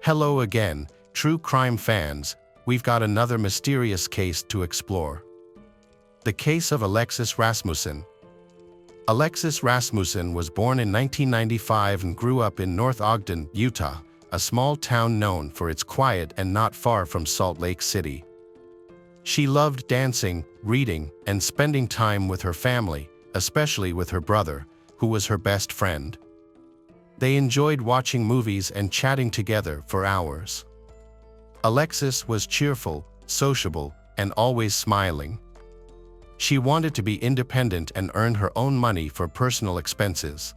Hello again, true crime fans. We've got another mysterious case to explore. The case of Alexis Rasmussen. Alexis Rasmussen was born in 1995 and grew up in North Ogden, Utah, a small town known for its quiet and not far from Salt Lake City. She loved dancing, reading, and spending time with her family, especially with her brother, who was her best friend. They enjoyed watching movies and chatting together for hours. Alexis was cheerful, sociable, and always smiling. She wanted to be independent and earn her own money for personal expenses.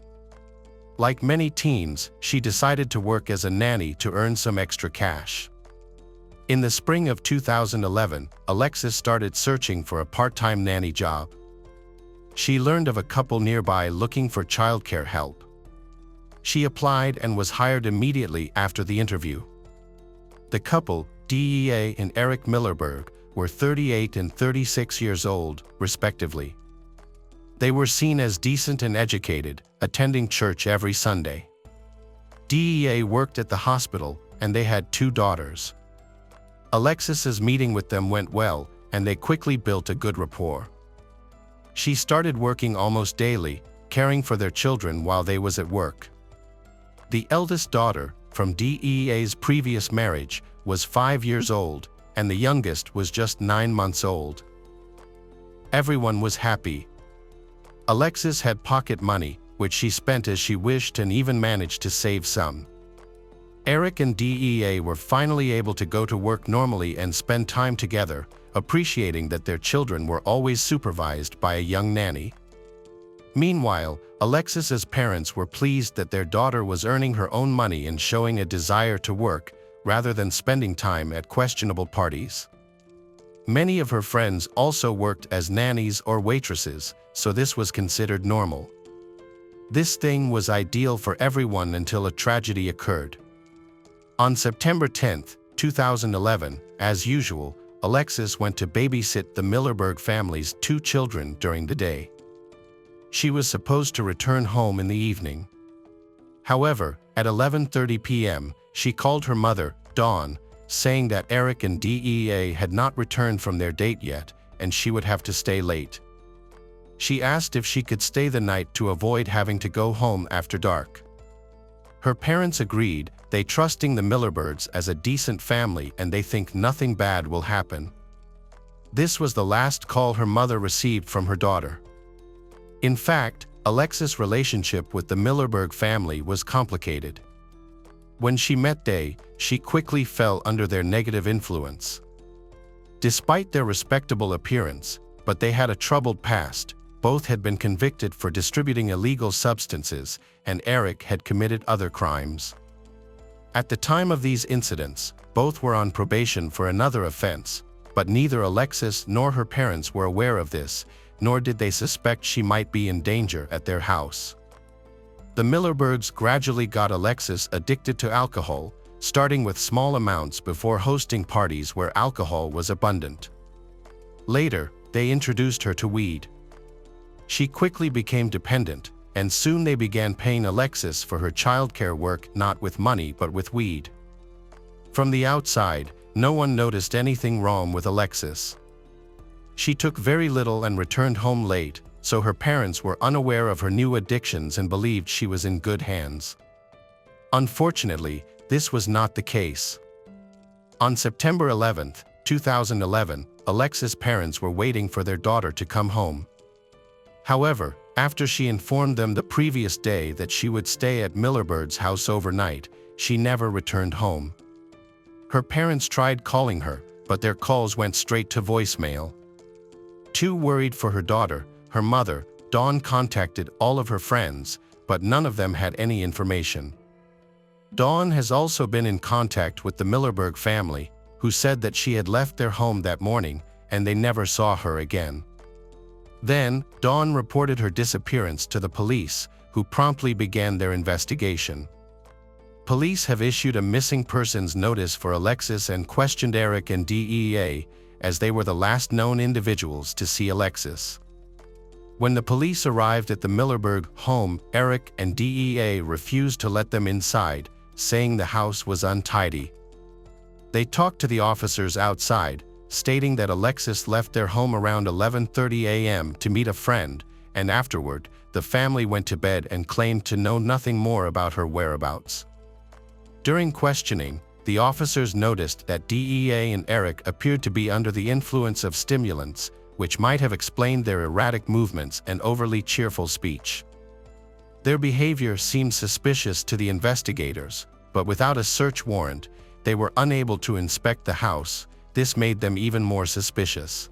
Like many teens, she decided to work as a nanny to earn some extra cash. In the spring of 2011, Alexis started searching for a part-time nanny job. She learned of a couple nearby looking for childcare help. She applied and was hired immediately after the interview. The couple, DEA and Eric Millerberg, were 38 and 36 years old, respectively. They were seen as decent and educated, attending church every Sunday. DEA worked at the hospital, and they had 2 daughters. Alexis's meeting with them went well, and they quickly built a good rapport. She started working almost daily, caring for their children while they was at work. The eldest daughter, from DEA's previous marriage, was 5 years old, and the youngest was just 9 months old. Everyone was happy. Alexis had pocket money, which she spent as she wished and even managed to save some. Eric and DEA were finally able to go to work normally and spend time together, appreciating that their children were always supervised by a young nanny. Meanwhile, Alexis's parents were pleased that their daughter was earning her own money and showing a desire to work, rather than spending time at questionable parties. Many of her friends also worked as nannies or waitresses, so this was considered normal. This thing was ideal for everyone until a tragedy occurred. On September 10, 2011, as usual, Alexis went to babysit the Millerberg family's 2 children during the day. She was supposed to return home in the evening. However, at 11:30 p.m., she called her mother, Dawn, saying that Eric and DEA had not returned from their date yet, and she would have to stay late. She asked if she could stay the night to avoid having to go home after dark. Her parents agreed, they trusting the Millerbergs as a decent family and they think nothing bad will happen. This was the last call her mother received from her daughter. In fact, Alexis' relationship with the Millerberg family was complicated. When she met Day, she quickly fell under their negative influence. Despite their respectable appearance, but they had a troubled past. Both had been convicted for distributing illegal substances, and Eric had committed other crimes. At the time of these incidents, both were on probation for another offense, but neither Alexis nor her parents were aware of this, nor did they suspect she might be in danger at their house. The Millerbergs gradually got Alexis addicted to alcohol, starting with small amounts before hosting parties where alcohol was abundant. Later, they introduced her to weed. She quickly became dependent, and soon they began paying Alexis for her childcare work not with money but with weed. From the outside, no one noticed anything wrong with Alexis. She took very little and returned home late, so her parents were unaware of her new addictions and believed she was in good hands. Unfortunately, this was not the case. On September 11, 2011, Alexis' parents were waiting for their daughter to come home. However, after she informed them the previous day that she would stay at Millerberg's house overnight, she never returned home. Her parents tried calling her, but their calls went straight to voicemail. Too worried for her daughter, her mother, Dawn, contacted all of her friends, but none of them had any information. Dawn has also been in contact with the Millerberg family, who said that she had left their home that morning and they never saw her again. Then, Dawn reported her disappearance to the police, who promptly began their investigation. Police have issued a missing persons notice for Alexis and questioned Eric and DEA, as they were the last known individuals to see Alexis. When the police arrived at the Millerberg home, Eric and DEA refused to let them inside, saying the house was untidy. They talked to the officers outside, stating that Alexis left their home around 11:30 a.m. to meet a friend, and afterward, the family went to bed and claimed to know nothing more about her whereabouts. During questioning, the officers noticed that DEA and Eric appeared to be under the influence of stimulants, which might have explained their erratic movements and overly cheerful speech. Their behavior seemed suspicious to the investigators, but without a search warrant, they were unable to inspect the house. This made them even more suspicious.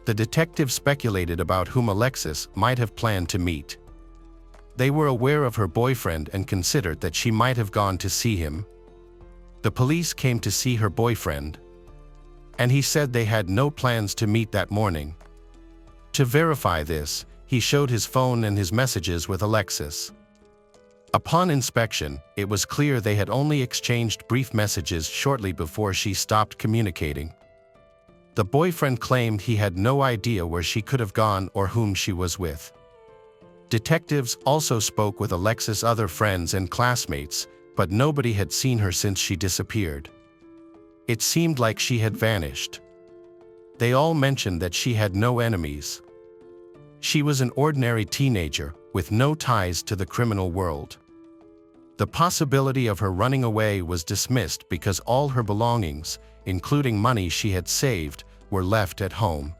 The detectives speculated about whom Alexis might have planned to meet. They were aware of her boyfriend and considered that she might have gone to see him. The police came to see her boyfriend, and he said they had no plans to meet that morning. To verify this, he showed his phone and his messages with Alexis. Upon inspection, it was clear they had only exchanged brief messages shortly before she stopped communicating. The boyfriend claimed he had no idea where she could have gone or whom she was with. Detectives also spoke with Alexis' other friends and classmates, but nobody had seen her since she disappeared. It seemed like she had vanished. They all mentioned that she had no enemies. She was an ordinary teenager, with no ties to the criminal world. The possibility of her running away was dismissed because all her belongings, including money she had saved, were left at home.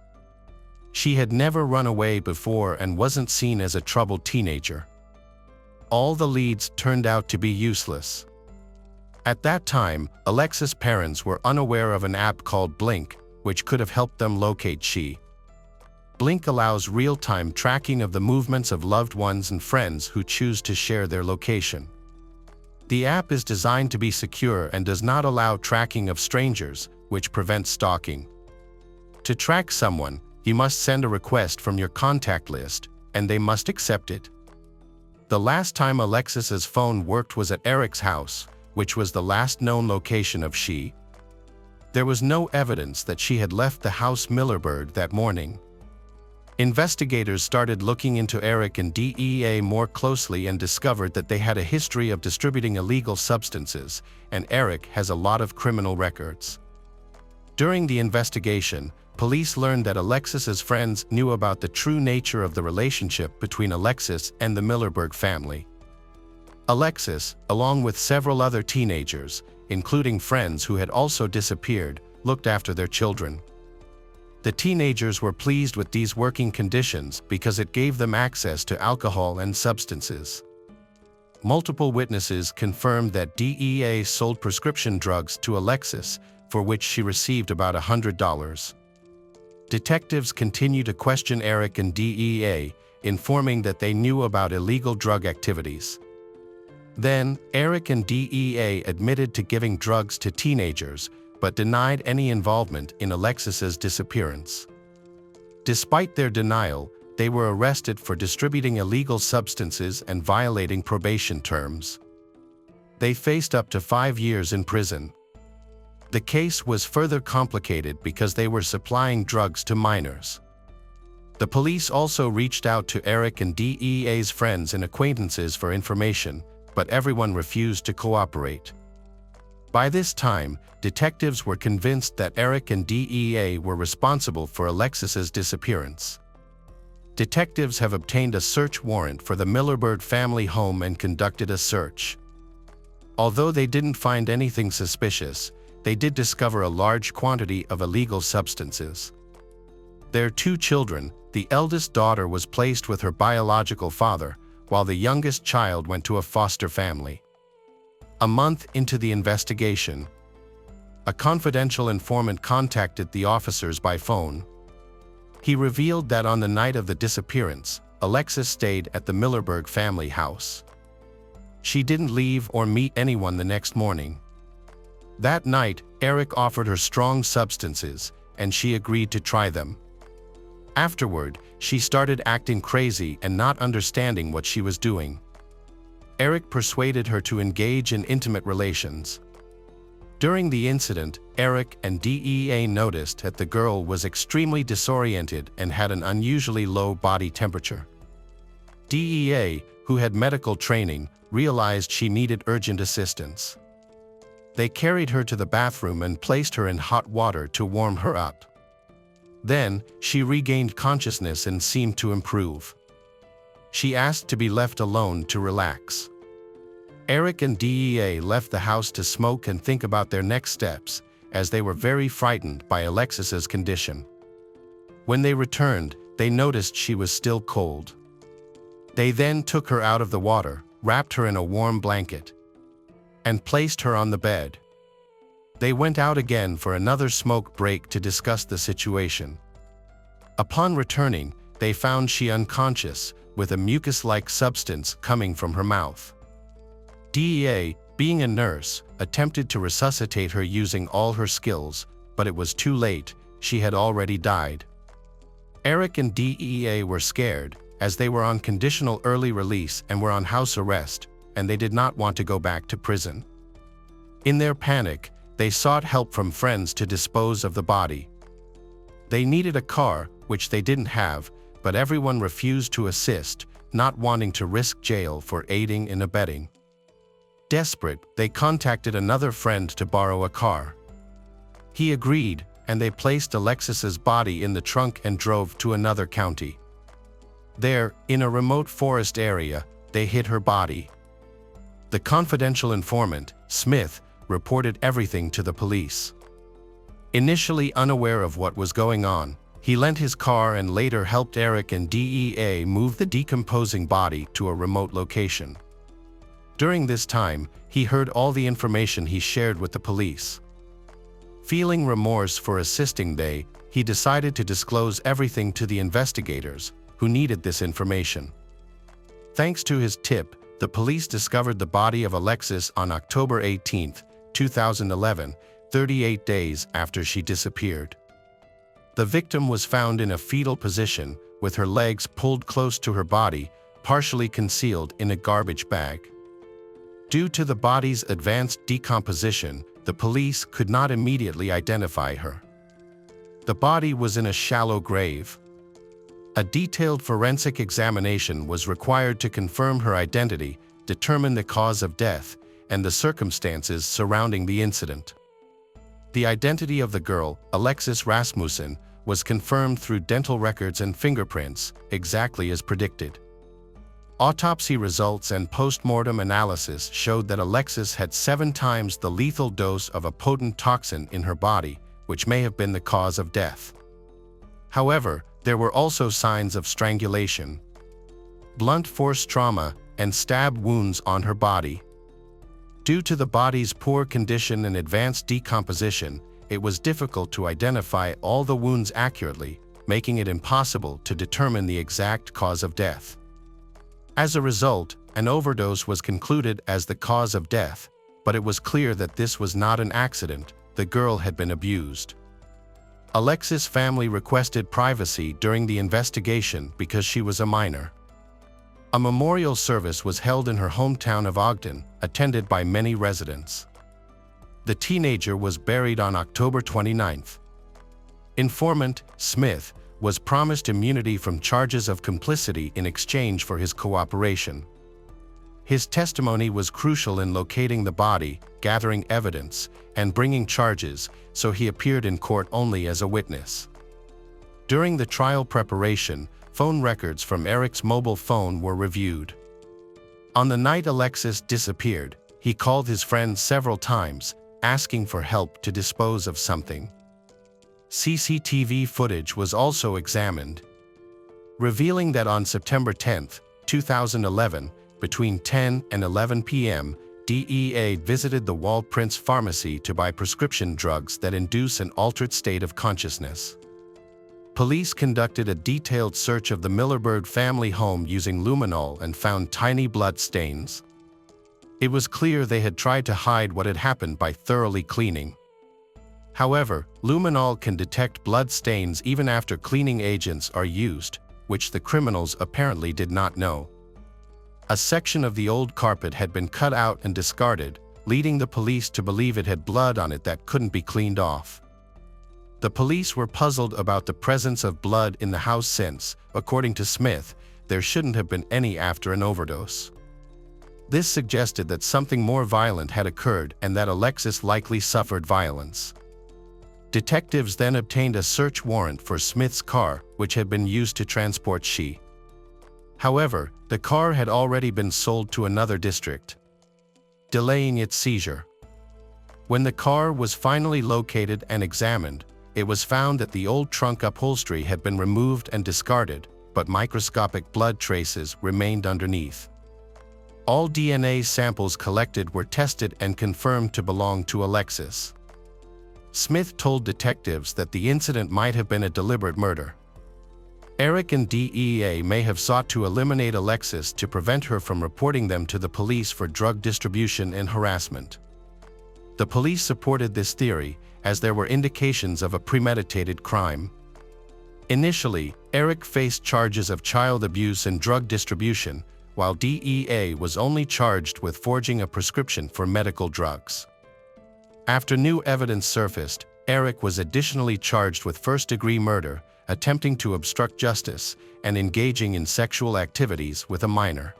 She had never run away before and wasn't seen as a troubled teenager. All the leads turned out to be useless. At that time, Alexis' parents were unaware of an app called Blink, which could have helped them locate she. Blink allows real-time tracking of the movements of loved ones and friends who choose to share their location. The app is designed to be secure and does not allow tracking of strangers, which prevents stalking. To track someone, you must send a request from your contact list, and they must accept it. The last time Alexis's phone worked was at Eric's house, which was the last known location of she. There was no evidence that she had left the house Millersburg that morning. Investigators started looking into Eric and DEA more closely and discovered that they had a history of distributing illegal substances, and Eric has a lot of criminal records. During the investigation, police learned that Alexis's friends knew about the true nature of the relationship between Alexis and the Millersburg family. Alexis, along with several other teenagers, including friends who had also disappeared, looked after their children. The teenagers were pleased with these working conditions because it gave them access to alcohol and substances. Multiple witnesses confirmed that DEA sold prescription drugs to Alexis, for which she received about $100. Detectives continue to question Eric and DEA, informing that they knew about illegal drug activities. Then, Eric and DEA admitted to giving drugs to teenagers, but denied any involvement in Alexis's disappearance. Despite their denial, they were arrested for distributing illegal substances and violating probation terms. They faced up to 5 years in prison. The case was further complicated because they were supplying drugs to minors. The police also reached out to Eric and DEA's friends and acquaintances for information, but everyone refused to cooperate. By this time, detectives were convinced that Eric and DEA were responsible for Alexis's disappearance. Detectives have obtained a search warrant for the Millersburg family home and conducted a search. Although they didn't find anything suspicious, they did discover a large quantity of illegal substances. Their 2 children, the eldest daughter was placed with her biological father, while the youngest child went to a foster family. A month into the investigation, a confidential informant contacted the officers by phone. He revealed that on the night of the disappearance, Alexis stayed at the Millersburg family house. She didn't leave or meet anyone the next morning. That night, Eric offered her strong substances, and she agreed to try them. Afterward, she started acting crazy and not understanding what she was doing. Eric persuaded her to engage in intimate relations. During the incident, Eric and DEA noticed that the girl was extremely disoriented and had an unusually low body temperature. DEA, who had medical training, realized she needed urgent assistance. They carried her to the bathroom and placed her in hot water to warm her up. Then, she regained consciousness and seemed to improve. She asked to be left alone to relax. Eric and DEA left the house to smoke and think about their next steps, as they were very frightened by Alexis's condition. When they returned, they noticed she was still cold. They then took her out of the water, wrapped her in a warm blanket, and placed her on the bed. They went out again for another smoke break to discuss the situation. Upon returning, they found she unconscious, with a mucus-like substance coming from her mouth. DEA, being a nurse, attempted to resuscitate her using all her skills, but it was too late, she had already died. Eric and DEA were scared, as they were on conditional early release and were on house arrest, and they did not want to go back to prison. In their panic, they sought help from friends to dispose of the body. They needed a car, which they didn't have, but everyone refused to assist, not wanting to risk jail for aiding and abetting. Desperate, they contacted another friend to borrow a car. He agreed, and they placed Alexis's body in the trunk and drove to another county. There, in a remote forest area, they hid her body. The confidential informant, Smith, reported everything to the police. Initially unaware of what was going on, he lent his car and later helped Eric and DEA move the decomposing body to a remote location. During this time, he heard all the information he shared with the police. Feeling remorse for assisting he decided to disclose everything to the investigators, who needed this information. Thanks to his tip, the police discovered the body of Alexis on October 18, 2011, 38 days after she disappeared. The victim was found in a fetal position, with her legs pulled close to her body, partially concealed in a garbage bag. Due to the body's advanced decomposition, the police could not immediately identify her. The body was in a shallow grave. A detailed forensic examination was required to confirm her identity, determine the cause of death, and the circumstances surrounding the incident. The identity of the girl, Alexis Rasmussen, was confirmed through dental records and fingerprints, exactly as predicted. Autopsy results and post-mortem analysis showed that Alexis had 7 times the lethal dose of a potent toxin in her body, which may have been the cause of death. However, there were also signs of strangulation, blunt force trauma, and stab wounds on her body. Due to the body's poor condition and advanced decomposition, it was difficult to identify all the wounds accurately, making it impossible to determine the exact cause of death. As a result, an overdose was concluded as the cause of death, but it was clear that this was not an accident, the girl had been abused. Alexis' family requested privacy during the investigation because she was a minor. A memorial service was held in her hometown of Ogden, attended by many residents. The teenager was buried on October 29. Informant, Smith, was promised immunity from charges of complicity in exchange for his cooperation. His testimony was crucial in locating the body, gathering evidence, and bringing charges, so he appeared in court only as a witness. During the trial preparation, phone records from Eric's mobile phone were reviewed. On the night Alexis disappeared, he called his friend several times, asking for help to dispose of something. CCTV footage was also examined, revealing that on September 10, 2011, between 10 and 11 p.m., DEA visited the Wall Prince Pharmacy to buy prescription drugs that induce an altered state of consciousness. Police conducted a detailed search of the Millerbird family home using luminol and found tiny blood stains. It was clear they had tried to hide what had happened by thoroughly cleaning. However, luminol can detect blood stains even after cleaning agents are used, which the criminals apparently did not know. A section of the old carpet had been cut out and discarded, leading the police to believe it had blood on it that couldn't be cleaned off. The police were puzzled about the presence of blood in the house since, according to Smith, there shouldn't have been any after an overdose. This suggested that something more violent had occurred and that Alexis likely suffered violence. Detectives then obtained a search warrant for Smith's car, which had been used to transport she. However, the car had already been sold to another district, delaying its seizure. When the car was finally located and examined, it was found that the old trunk upholstery had been removed and discarded, but microscopic blood traces remained underneath. All DNA samples collected were tested and confirmed to belong to Alexis. Smith told detectives that the incident might have been a deliberate murder. Eric and DEA may have sought to eliminate Alexis to prevent her from reporting them to the police for drug distribution and harassment. The police supported this theory, as there were indications of a premeditated crime. Initially, Eric faced charges of child abuse and drug distribution, while DEA was only charged with forging a prescription for medical drugs. After new evidence surfaced, Eric was additionally charged with first-degree murder, attempting to obstruct justice, and engaging in sexual activities with a minor.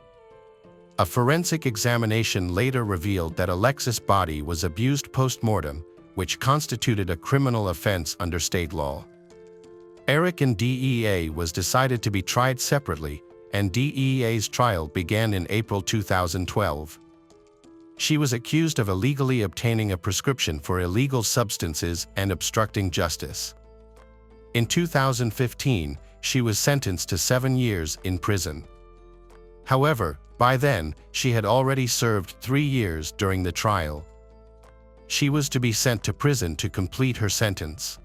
A forensic examination later revealed that Alexis' body was abused post-mortem, which constituted a criminal offense under state law. Eric and DEA was decided to be tried separately, and DEA's trial began in April 2012. She was accused of illegally obtaining a prescription for illegal substances and obstructing justice. In 2015, she was sentenced to 7 years in prison. However, by then, she had already served 3 years during the trial. She was to be sent to prison to complete her sentence.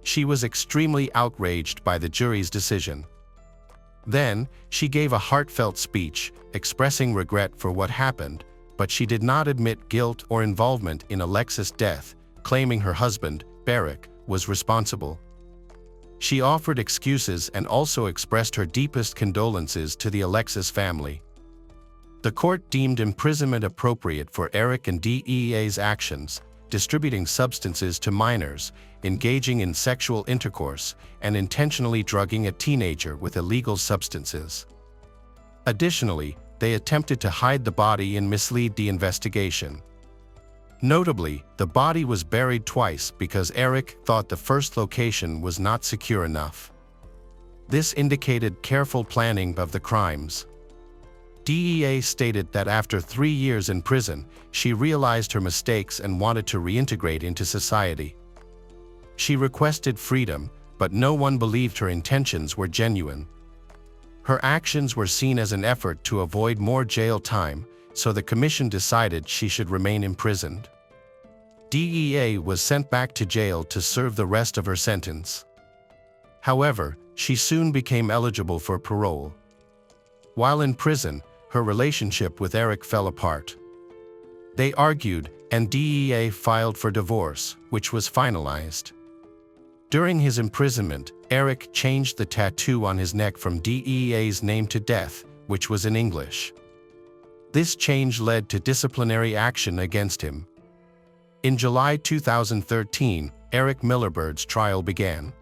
She was extremely outraged by the jury's decision. Then, she gave a heartfelt speech, expressing regret for what happened, but she did not admit guilt or involvement in Alexis' death, claiming her husband, Barrick, was responsible. She offered excuses and also expressed her deepest condolences to the Alexis family. The court deemed imprisonment appropriate for Eric and DEA's actions, distributing substances to minors, engaging in sexual intercourse, and intentionally drugging a teenager with illegal substances. Additionally, they attempted to hide the body and mislead the investigation. Notably, the body was buried twice because Eric thought the first location was not secure enough. This indicated careful planning of the crimes. DEA stated that after 3 years in prison, she realized her mistakes and wanted to reintegrate into society. She requested freedom, but no one believed her intentions were genuine. Her actions were seen as an effort to avoid more jail time, so the commission decided she should remain imprisoned. DEA was sent back to jail to serve the rest of her sentence. However, she soon became eligible for parole. While in prison, her relationship with Eric fell apart. They argued, and DEA filed for divorce, which was finalized. During his imprisonment, Eric changed the tattoo on his neck from DEA's name to Death, which was in English. This change led to disciplinary action against him. In July 2013, Eric Millerbird's trial began.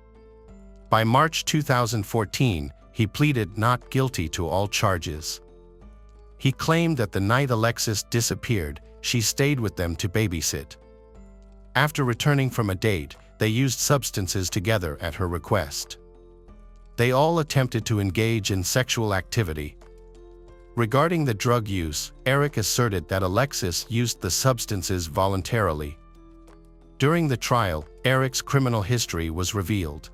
By March 2014, he pleaded not guilty to all charges. He claimed that the night Alexis disappeared, she stayed with them to babysit. After returning from a date, they used substances together at her request. They all attempted to engage in sexual activity. Regarding the drug use, Eric asserted that Alexis used the substances voluntarily. During the trial, Eric's criminal history was revealed.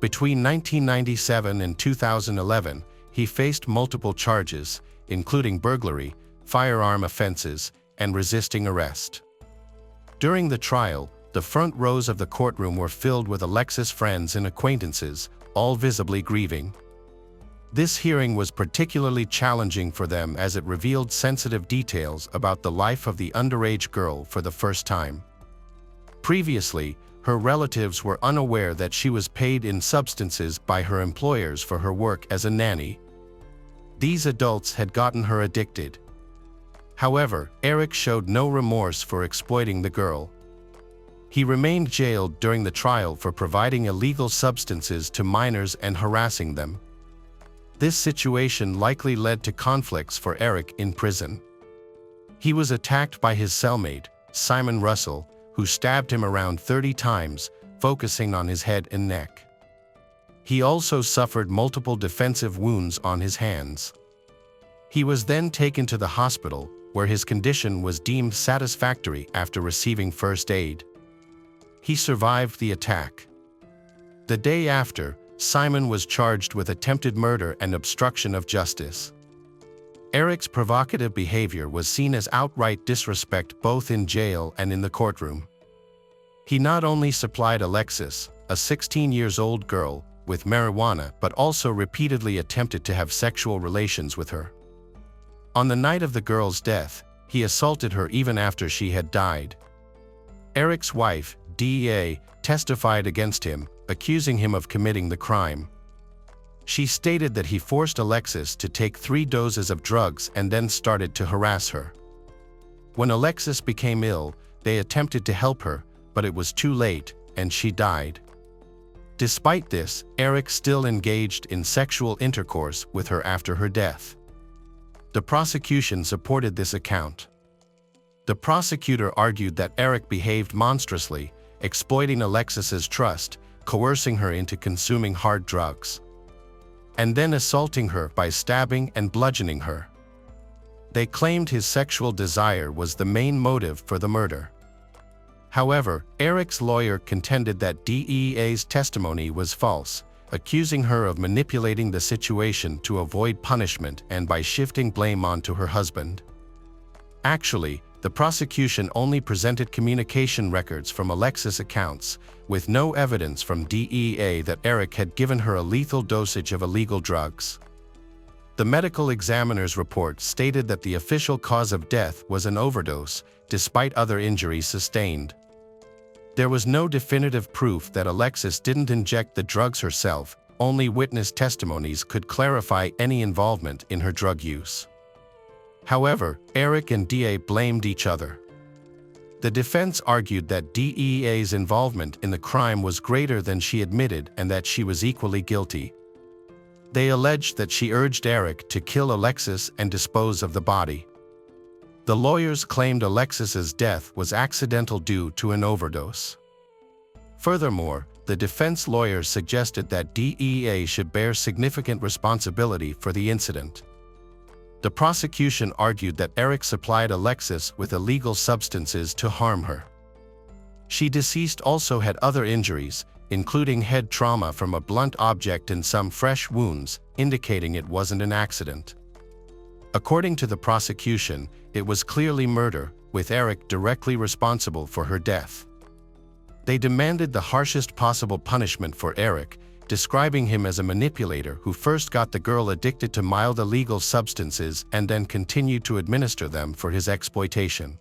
Between 1997 and 2011, he faced multiple charges, including burglary, firearm offenses, and resisting arrest. During the trial, the front rows of the courtroom were filled with Alexis' friends and acquaintances, all visibly grieving. This hearing was particularly challenging for them as it revealed sensitive details about the life of the underage girl for the first time. Previously, her relatives were unaware that she was paid in substances by her employers for her work as a nanny. These adults had gotten her addicted. However, Eric showed no remorse for exploiting the girl. He remained jailed during the trial for providing illegal substances to minors and harassing them. This situation likely led to conflicts for Eric in prison. He was attacked by his cellmate, Simon Russell, who stabbed him around 30 times, focusing on his head and neck. He also suffered multiple defensive wounds on his hands. He was then taken to the hospital, where his condition was deemed satisfactory after receiving first aid. He survived the attack. The day after, Simon was charged with attempted murder and obstruction of justice. Eric's provocative behavior was seen as outright disrespect both in jail and in the courtroom. He not only supplied Alexis, a 16-year-old girl, with marijuana but also repeatedly attempted to have sexual relations with her. On the night of the girl's death, he assaulted her even after she had died. Eric's wife, DEA, testified against him, accusing him of committing the crime. She stated that he forced Alexis to take 3 doses of drugs and then started to harass her. When Alexis became ill, they attempted to help her, but it was too late, and she died. Despite this, Eric still engaged in sexual intercourse with her after her death. The prosecution supported this account. The prosecutor argued that Eric behaved monstrously, exploiting Alexis's trust, coercing her into consuming hard drugs, and then assaulting her by stabbing and bludgeoning her. They claimed his sexual desire was the main motive for the murder. However, Eric's lawyer contended that DEA's testimony was false, accusing her of manipulating the situation to avoid punishment and by shifting blame onto her husband. Actually, the prosecution only presented communication records from Alexis' accounts, with no evidence from DEA that Eric had given her a lethal dosage of illegal drugs. The medical examiner's report stated that the official cause of death was an overdose, despite other injuries sustained. There was no definitive proof that Alexis didn't inject the drugs herself, only witness testimonies could clarify any involvement in her drug use. However, Eric and DEA blamed each other. The defense argued that DEA's involvement in the crime was greater than she admitted and that she was equally guilty. They alleged that she urged Eric to kill Alexis and dispose of the body. The lawyers claimed Alexis's death was accidental due to an overdose. Furthermore, the defense lawyers suggested that DEA should bear significant responsibility for the incident. The prosecution argued that Eric supplied Alexis with illegal substances to harm her. She deceased also had other injuries, including head trauma from a blunt object and some fresh wounds, indicating it wasn't an accident. According to the prosecution, it was clearly murder, with Eric directly responsible for her death. They demanded the harshest possible punishment for Eric, describing him as a manipulator who first got the girl addicted to mild illegal substances and then continued to administer them for his exploitation.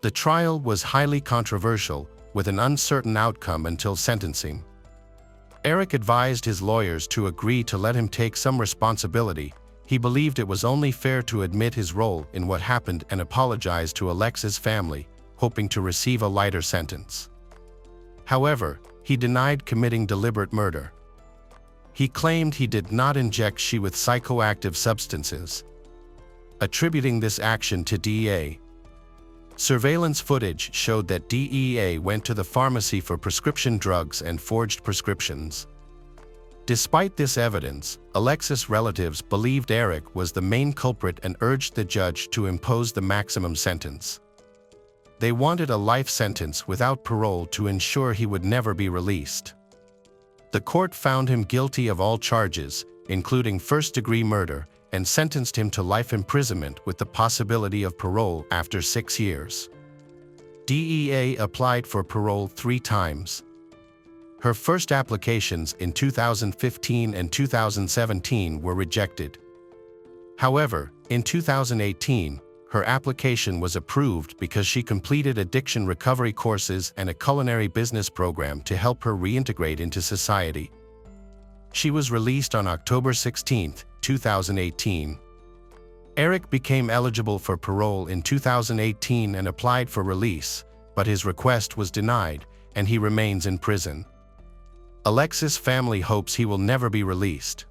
The trial was highly controversial, with an uncertain outcome until sentencing. Eric advised his lawyers to agree to let him take some responsibility. He believed it was only fair to admit his role in what happened and apologize to Alexis' family, hoping to receive a lighter sentence. However, he denied committing deliberate murder. He claimed he did not inject she with psychoactive substances, attributing this action to DEA. Surveillance footage showed that DEA went to the pharmacy for prescription drugs and forged prescriptions. Despite this evidence, Alexis' relatives believed Eric was the main culprit and urged the judge to impose the maximum sentence. They wanted a life sentence without parole to ensure he would never be released. The court found him guilty of all charges, including first-degree murder, and sentenced him to life imprisonment with the possibility of parole after 6 years. DEA applied for parole 3 times. Her first applications in 2015 and 2017 were rejected. However, in 2018, her application was approved because she completed addiction recovery courses and a culinary business program to help her reintegrate into society. She was released on October 16, 2018. Eric became eligible for parole in 2018 and applied for release, but his request was denied, and he remains in prison. Alexis' family hopes he will never be released.